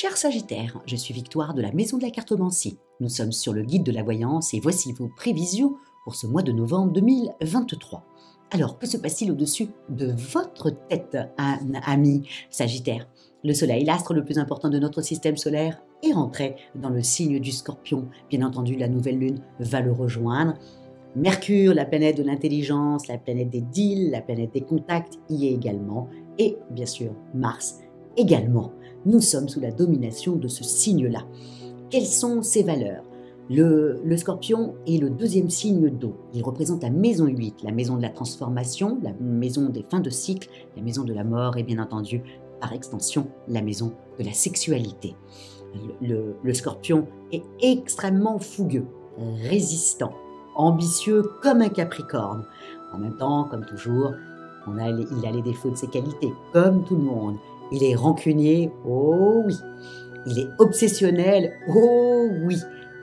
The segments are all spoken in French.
Cher Sagittaire, je suis Victoire de la Maison de la Cartomancie. Nous sommes sur le guide de la voyance et voici vos prévisions pour ce mois de novembre 2023. Alors, que se passe-t-il au-dessus de votre tête, ami Sagittaire? Le Soleil, l'astre le plus important de notre système solaire, est rentré dans le signe du Scorpion. Bien entendu, la nouvelle lune va le rejoindre. Mercure, la planète de l'intelligence, la planète des deals, la planète des contacts, y est également. Et bien sûr, Mars également. Nous sommes sous la domination de ce signe-là. Quelles sont ses valeurs? Le Scorpion est le deuxième signe d'eau. Il représente la maison 8, la maison de la transformation, la maison des fins de cycle, la maison de la mort et bien entendu, par extension, la maison de la sexualité. Le Scorpion est extrêmement fougueux, résistant, ambitieux comme un Capricorne. En même temps, comme toujours, il a les défauts de ses qualités, comme tout le monde. Il est rancunier, oh oui. Il est obsessionnel, oh oui.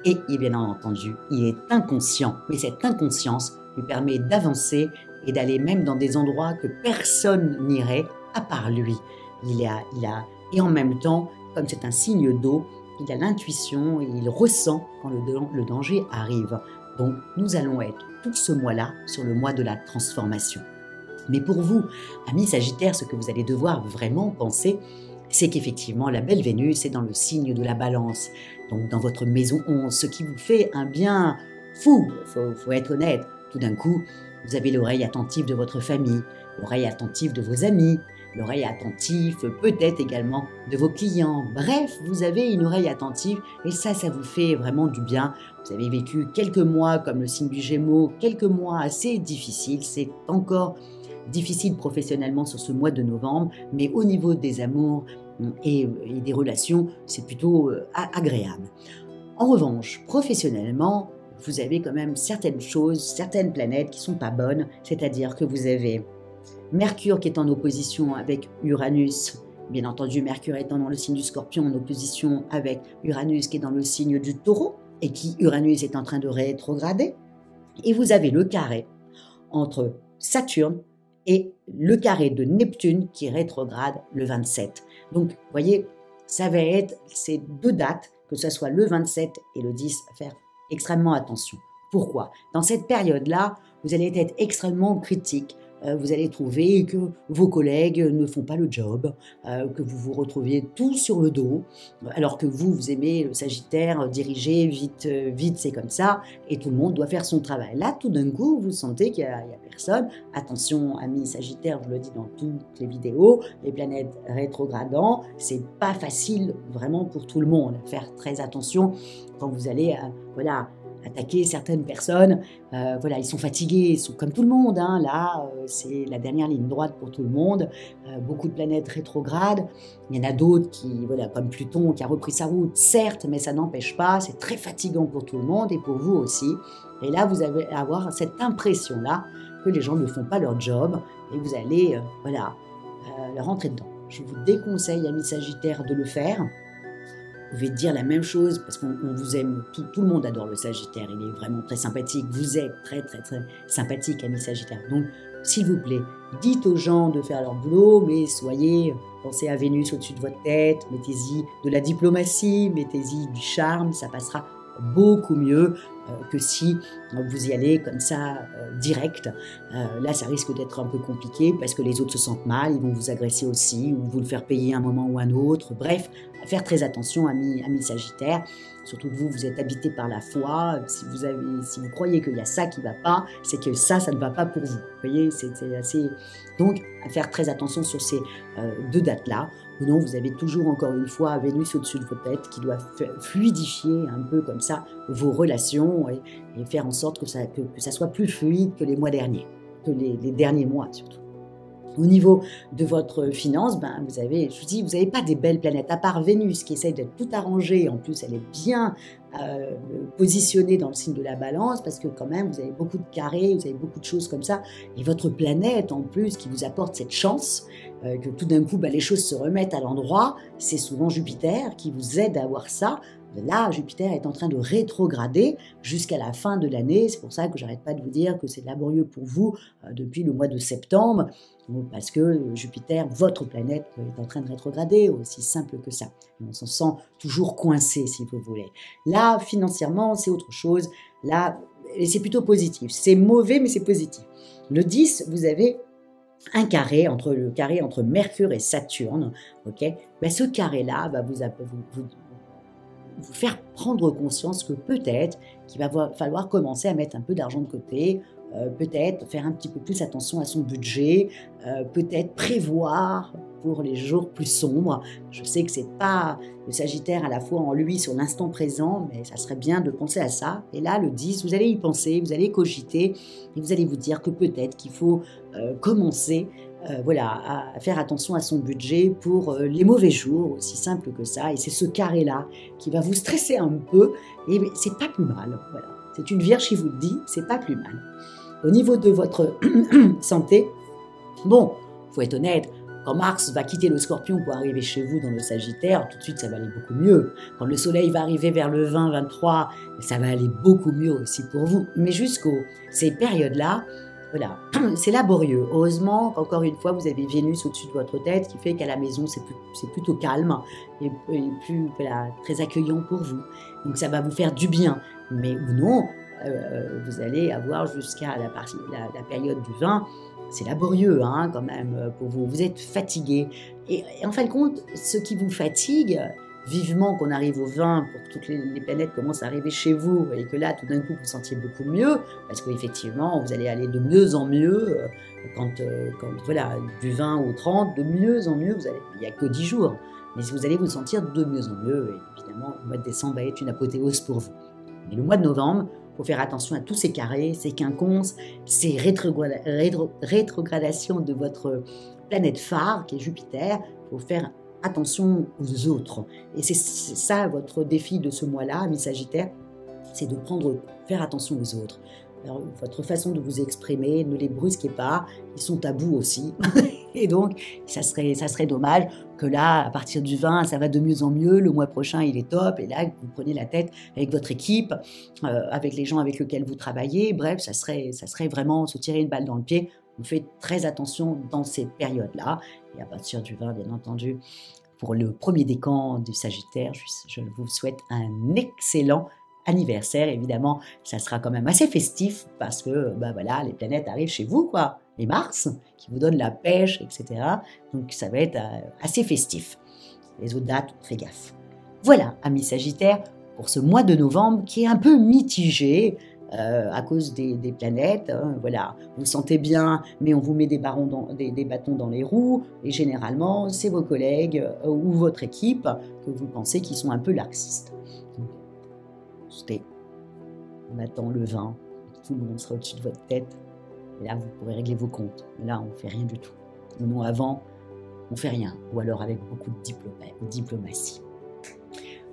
Et bien entendu, il est inconscient. Mais cette inconscience lui permet d'avancer et d'aller même dans des endroits que personne n'irait à part lui. Et en même temps, comme c'est un signe d'eau, il a l'intuition et il ressent quand le danger arrive. Donc nous allons être tout ce mois-là sur le mois de la transformation. Mais pour vous, amis Sagittaires, ce que vous allez devoir vraiment penser, c'est qu'effectivement, la belle Vénus est dans le signe de la Balance, donc dans votre maison 11, ce qui vous fait un bien fou, faut être honnête. Tout d'un coup, vous avez l'oreille attentive de votre famille, l'oreille attentive de vos amis, l'oreille attentive peut-être également de vos clients. Bref, vous avez une oreille attentive et ça vous fait vraiment du bien. Vous avez vécu quelques mois comme le signe du Gémeaux, quelques mois assez difficiles, c'est encore difficile professionnellement sur ce mois de novembre, mais au niveau des amours et des relations, c'est plutôt agréable. En revanche, professionnellement, vous avez quand même certaines choses, certaines planètes qui ne sont pas bonnes, c'est-à-dire que vous avez Mercure qui est en opposition avec Uranus, bien entendu Mercure étant dans le signe du Scorpion en opposition avec Uranus qui est dans le signe du Taureau et qui Uranus est en train de rétrograder, et vous avez le carré entre Saturne et le carré de Neptune qui rétrograde le 27. Donc, vous voyez, ça va être ces deux dates, que ce soit le 27 et le 10, à faire extrêmement attention. Pourquoi? Dans cette période-là, vous allez être extrêmement critique. Vous allez trouver que vos collègues ne font pas le job, que vous vous retrouviez tout sur le dos, alors que vous aimez le Sagittaire, diriger vite, c'est comme ça, et tout le monde doit faire son travail. Là, tout d'un coup, vous sentez qu'il n'y a personne. Attention, amis Sagittaires, je le dis dans toutes les vidéos, les planètes rétrogradant, c'est pas facile vraiment pour tout le monde. Faire très attention quand vous allez, attaquer certaines personnes, ils sont fatigués, ils sont comme tout le monde, hein, là, c'est la dernière ligne droite pour tout le monde, beaucoup de planètes rétrogrades, il y en a d'autres qui, comme Pluton qui a repris sa route, certes, mais ça n'empêche pas, c'est très fatigant pour tout le monde et pour vous aussi, et là, vous allez avoir cette impression-là que les gens ne font pas leur job, et vous allez, leur rentrer dedans. Je vous déconseille, amis Sagittaires, de le faire. Vous pouvez dire la même chose parce qu'on vous aime, tout le monde adore le Sagittaire, il est vraiment très sympathique, vous êtes très très très sympathique, amis Sagittaire. Donc, s'il vous plaît, dites aux gens de faire leur boulot, mais pensez à Vénus au-dessus de votre tête, mettez-y de la diplomatie, mettez-y du charme, ça passera beaucoup mieux que si vous y allez comme ça direct. Là, ça risque d'être un peu compliqué parce que les autres se sentent mal, ils vont vous agresser aussi ou vous le faire payer un moment ou un autre. Bref, faire très attention, amis Sagittaires. Surtout que vous êtes habité par la foi. Si vous croyez qu'il y a ça qui ne va pas, c'est que ça ne va pas pour vous. Vous voyez, c'est assez. Donc, à faire très attention sur ces deux dates-là. Non, vous avez toujours, encore une fois, Vénus au-dessus de votre tête qui doit fluidifier un peu comme ça vos relations et faire en sorte que ça soit plus fluide que les mois derniers, que les derniers mois surtout. Au niveau de votre finance, vous n'avez pas des belles planètes, à part Vénus qui essaye d'être tout arrangée, en plus elle est bien positionnée dans le signe de la Balance, parce que quand même vous avez beaucoup de carrés, vous avez beaucoup de choses comme ça, et votre planète en plus qui vous apporte cette chance, que tout d'un coup, les choses se remettent à l'endroit, c'est souvent Jupiter qui vous aide à avoir ça. Là, Jupiter est en train de rétrograder jusqu'à la fin de l'année. C'est pour ça que j'arrête pas de vous dire que c'est laborieux pour vous depuis le mois de septembre, parce que Jupiter, votre planète, est en train de rétrograder, aussi simple que ça. On s'en sent toujours coincé, si vous voulez. Là, financièrement, c'est autre chose. Là, c'est plutôt positif. C'est mauvais, mais c'est positif. Le 10, vous avez un carré entre Mercure et Saturne. Ok, ce carré-là va vous faire prendre conscience que peut-être qu'il va falloir commencer à mettre un peu d'argent de côté, peut-être faire un petit peu plus attention à son budget, peut-être prévoir pour les jours plus sombres. Je sais que c'est pas le Sagittaire à la fois en lui sur l'instant présent, mais ça serait bien de penser à ça. Et là, le 10, vous allez y penser, vous allez cogiter, et vous allez vous dire que peut-être qu'il faut commencer à faire attention à son budget pour les mauvais jours, aussi simple que ça. Et c'est ce carré-là qui va vous stresser un peu, et c'est pas plus mal. Voilà. C'est une Vierge qui vous le dit, c'est pas plus mal. Au niveau de votre santé, bon, faut être honnête, quand Mars va quitter le Scorpion pour arriver chez vous dans le Sagittaire, tout de suite ça va aller beaucoup mieux. Quand le Soleil va arriver vers le 20-23, ça va aller beaucoup mieux aussi pour vous. Mais ces périodes-là, voilà, c'est laborieux. Heureusement qu'encore une fois, vous avez Vénus au-dessus de votre tête, qui fait qu'à la maison, c'est plutôt calme et plus très accueillant pour vous. Donc ça va vous faire du bien. Mais ou non, vous allez avoir jusqu'à la période du 20, c'est laborieux quand même pour vous. Vous êtes fatigué. Et en fin de compte, ce qui vous fatigue, vivement qu'on arrive au 20 pour que toutes les planètes commencent à arriver chez vous et que là, tout d'un coup, vous vous sentiez beaucoup mieux, parce qu'effectivement, vous allez aller de mieux en mieux quand du 20 au 30, de mieux en mieux, il n'y a que 10 jours, mais vous allez vous sentir de mieux en mieux, et évidemment, le mois de décembre va être une apothéose pour vous. Mais le mois de novembre, il faut faire attention à tous ces carrés, ces quinconces, ces rétrogradations de votre planète phare, qui est Jupiter. Il faut faire attention aux autres. Et c'est ça votre défi de ce mois-là, ami Sagittaire, c'est de faire attention aux autres. Alors, votre façon de vous exprimer, ne les brusquez pas, ils sont à bout aussi. Et donc, ça serait dommage que là, à partir du 20, ça va de mieux en mieux, le mois prochain, il est top, et là, vous prenez la tête avec votre équipe, avec les gens avec lesquels vous travaillez. Bref, ça serait vraiment se tirer une balle dans le pied. On fait très attention dans ces périodes-là. Et à partir du 20, bien entendu, pour le premier décan du Sagittaire, je vous souhaite un excellent anniversaire. Évidemment, ça sera quand même assez festif parce que les planètes arrivent chez vous, quoi. Et Mars, qui vous donne la pêche, etc. Donc ça va être assez festif. Les autres dates, faites gaffe. Voilà, amis Sagittaires, pour ce mois de novembre qui est un peu mitigé à cause des planètes. Voilà, vous vous sentez bien, mais on vous met des bâtons dans les roues. Et généralement, c'est vos collègues ou votre équipe que vous pensez qui sont un peu laxistes. On attend le 20, tout le monde sera au-dessus de votre tête, et là vous pourrez régler vos comptes. Mais là on ne fait rien du tout. Non, avant, on ne fait rien, ou alors avec beaucoup de diplomatie.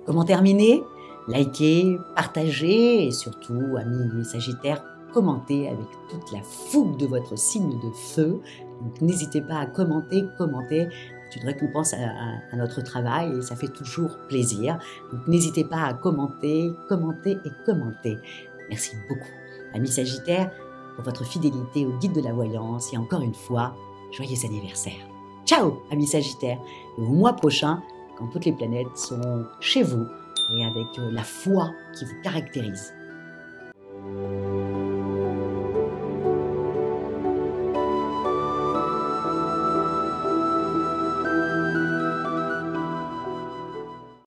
Comment terminer? Likez, partagez, et surtout, amis Sagittaires, commentez avec toute la fougue de votre signe de feu. Donc n'hésitez pas à commenter. C'est une récompense à notre travail et ça fait toujours plaisir. Donc n'hésitez pas à commenter. Merci beaucoup, amis Sagittaires, pour votre fidélité au guide de la voyance et encore une fois, joyeux anniversaire. Ciao, amis Sagittaires, et au mois prochain, quand toutes les planètes seront chez vous et avec la foi qui vous caractérise.